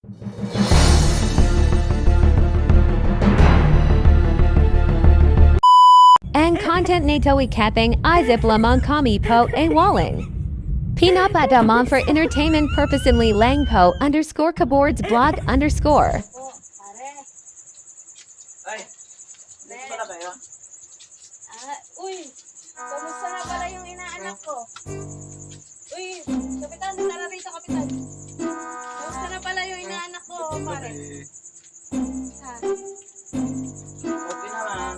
Ang content nito capping isip lamang kami po ay walling. Pinapadaman for entertainment purposely lang po _kaboards blog _. Pare. Ay, dito pala kayo? Uy, kamusta na pala yung inaanak ko? Uy, kapitan, tara rito, kapitan. Kamusta na pala yung inaanak ko, pare? Ha? Okay naman.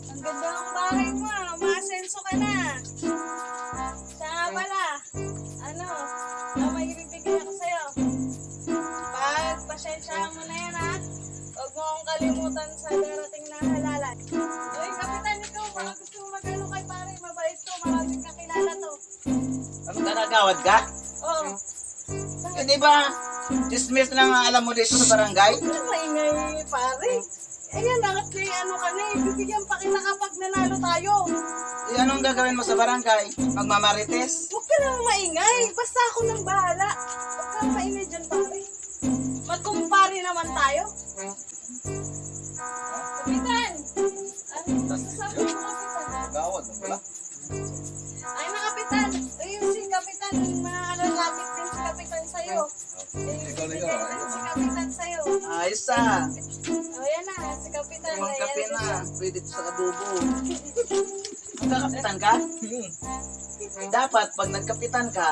Ang ganda ng bahay mo, maasenso ka na. Siya nga pala, may ibibigay ako sa'yo. Pasensyahan mo na yan, ha? Huwag mo akong kalimutan sa darating na halalan. Uy, kapitan, ikaw, baka gusto mo mag-ano kay pare, mabait to, maraming kakilala to. Ano ka nagawad ka? Oo. Eh, di ba? Dismiss lang ang alam mo dito sa barangay? Maingay, pare. Ayan, nakat kay ka na eh. Bibigyan pa kita kapag nanalo tayo. Eh, anong gagawin mo sa barangay? Magmamarites? Huwag ka nang maingay. Basta ako nang bahala. Huwag kang maingay dyan, pare. Magkumpare naman tayo. Kapitan! Ano masasabi mo, kapitan? Nagawad mo pala? Ay, na, kapitan. Ayun si kapitan. Lapit din si kapitan sa'yo. Si kapitan sa'yo. Ayos ah. O, yan na. Si kapitan. Yung Ayan, kape na. kapitan. Pwede sa adobo. Magkakapitan ka? Dapat, pag nagkapitan ka,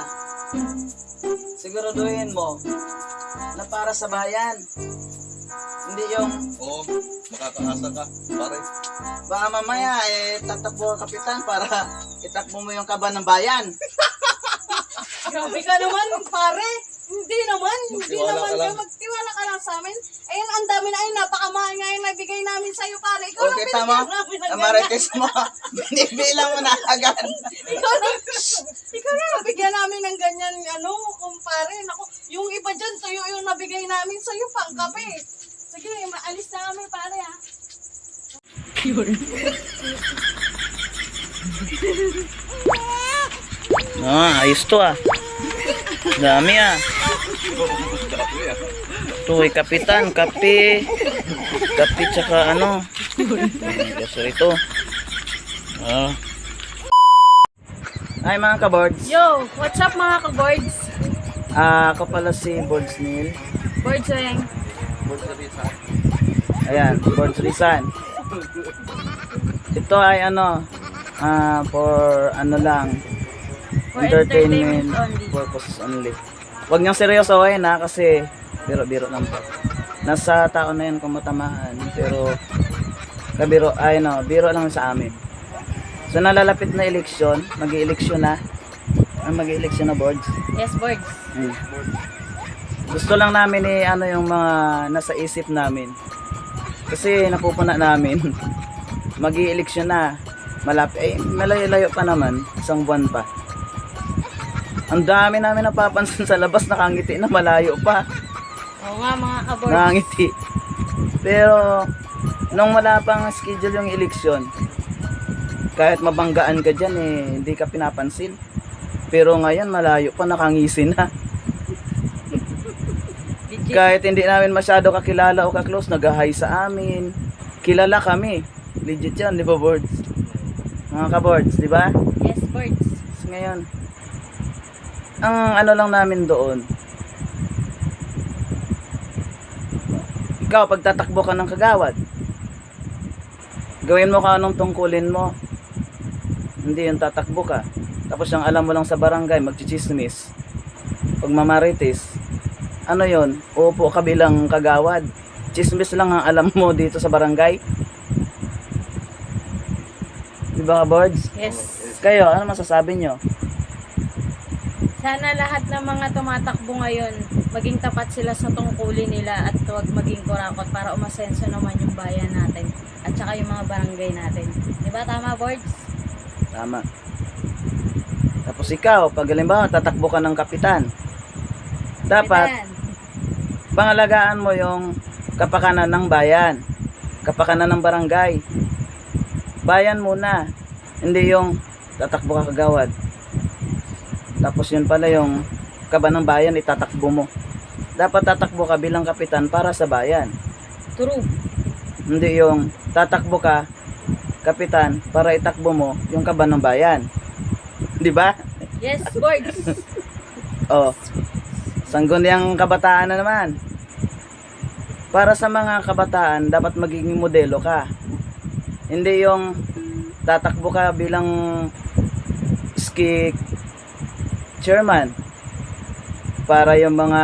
siguraduhin mo na para sa bayan. Hindi yung Oo, makakaasa ka, pare. baka mamaya tatakbo ang kapitan para itakbo mo yung kaban ng bayan. Grabe ka naman, pare. Hindi naman Magtiwala ka ka. lang. Magtiwala ka lang sa amin. Ayun, ang dami na, napakamahal nga yung nabigay namin sa'yo, pare. Ikaw Okay, lang tama. binigyan namin ng ganyan. Amarites mo. Binibilang mo na agad. Ikaw na nabigyan namin ng ganyan, kumpare. Naku, yung iba dyan, sa'yo yung nabigay namin sa'yo, pang kape. Sige, maalis na kami, pare, ha. Ayos to ah. Dami ah. Ito kapitan, kape. Kape tsaka ano. Kasi ito. Hi mga kaboards. Yo, what's up mga ka-boards? Ako pala si Boards Neil. Boards, Weng. Ayan, Boards Rizan. Ito ay for lang. For entertainment only. Purposes only. Huwag niyang seryosohin ha kasi biro-biro lang po. Nasa tao na yun kung matamaan pero biro lang sa amin. So nalalapit na eleksyon, mag-i-eleksyon na. Mag-i-eleksyon na boards. Yes, boards. Gusto lang namin yung mga nasa isip namin. Kasi napupuna namin. Mag-i-eleksyon na. Malapit, malayo-layo pa naman, isang buwan pa. Ang dami namin napapansin sa labas, nakangiti na malayo pa. Oo nga mga ka-boards. Nakangiti. Pero nung wala pang schedule yung eleksyon, kahit mabanggaan ka dyan hindi ka pinapansin. Pero ngayon malayo pa, nakangisi na. Kahit hindi namin masyado kakilala o kaklose, nag-hi sa amin. Kilala kami. Legit yan, di ba boards? Mga ka-boards, di ba? Yes, boards. Ngayon, ang lang namin doon, ikaw pagtatakbo ka ng kagawad, gawin mo ka anong tungkulin mo. Hindi yung tatakbo ka tapos yung alam mo lang sa barangay magchichismis, pagmamarites, yon, upo ka bilang kagawad, chismis lang ang alam mo dito sa barangay. Di ba ka boards? Yes. Kayo, ano masasabi nyo? Sana lahat ng mga tumatakbo ngayon, maging tapat sila sa tungkulin nila at huwag maging kurakot para umasenso naman yung bayan natin at saka yung mga barangay natin. Diba tama, boards? Tama. Tapos ikaw, pag halimbawa tatakbo ka ng kapitan, dapat Kapitan. pangalagaan mo yung kapakanan ng bayan, kapakanan ng barangay. Bayan muna, hindi yung tatakbo ka kagawad. Tapos yun pala yung kaba ng bayan itatakbo mo. dapat tatakbo ka bilang kapitan para sa bayan. True. Hindi yung tatakbo ka, kapitan, para itakbo mo yung kaban ng bayan. Di ba? Yes, boards. Oh, sangguniang kabataan na naman. Para sa mga kabataan, dapat magiging modelo ka. Hindi yung tatakbo ka bilang ski chairman. Para yung mga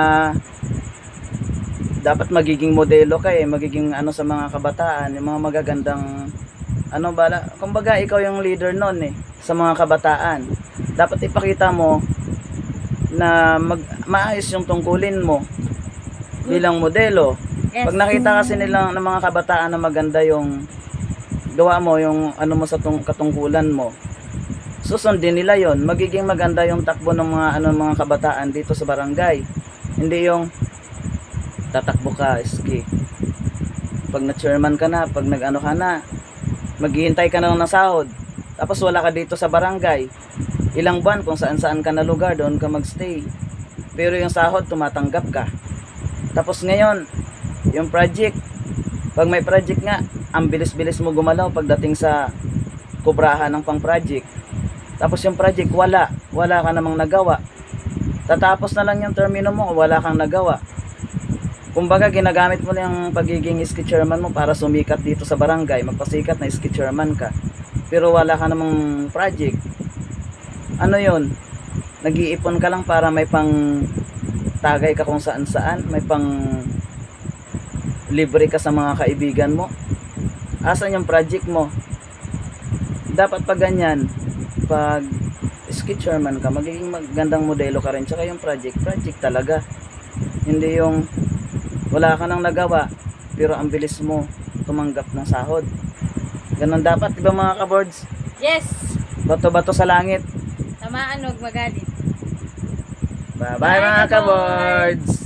dapat magiging modelo ka magiging ano sa mga kabataan, yung mga magagandang ano bala, kumbaga ikaw yung leader noon sa mga kabataan. Dapat ipakita mo na maayos yung tungkulin mo bilang modelo. Yes. Pag nakita kasi nilang ng mga kabataan na maganda yung gawa mo, yung ano mo sa katungkulan mo, susundin nila yon. Magiging maganda yung takbo ng mga kabataan dito sa barangay. Hindi yung tatakbo ka, ski. Pag na-chairman ka na, pag nag-ano ka na, maghihintay ka na ng sahod. Tapos wala ka dito sa barangay. Ilang buwan kung saan-saan ka na lugar, doon ka magstay. Pero yung sahod, tumatanggap ka. Tapos ngayon, yung project, pag may project nga, ang bilis-bilis mo gumalaw pagdating sa kubrahan ng pang-project. Tapos yung project, wala ka namang nagawa. Tatapos na lang yung termino mo, wala kang nagawa. Kumbaga, ginagamit mo na yung pagiging ski chairman mo para sumikat dito sa barangay, magpasikat na ski chairman ka. Pero wala ka namang project. Ano yun? Nag-iipon ka lang para may pang tagay ka kung saan-saan, may pang libre ka sa mga kaibigan mo. Asan yung project mo? Dapat pag ganyan, pag ski chairman ka, magiging magandang modelo ka rin. Tsaka yung project talaga. Hindi yung wala ka nang nagawa, pero ang bilis mo tumanggap ng sahod. Ganun dapat, di ba mga kaboards? Yes. Bato-bato sa langit. Tamaan, huwag magalit. Bye-bye mga kaboards!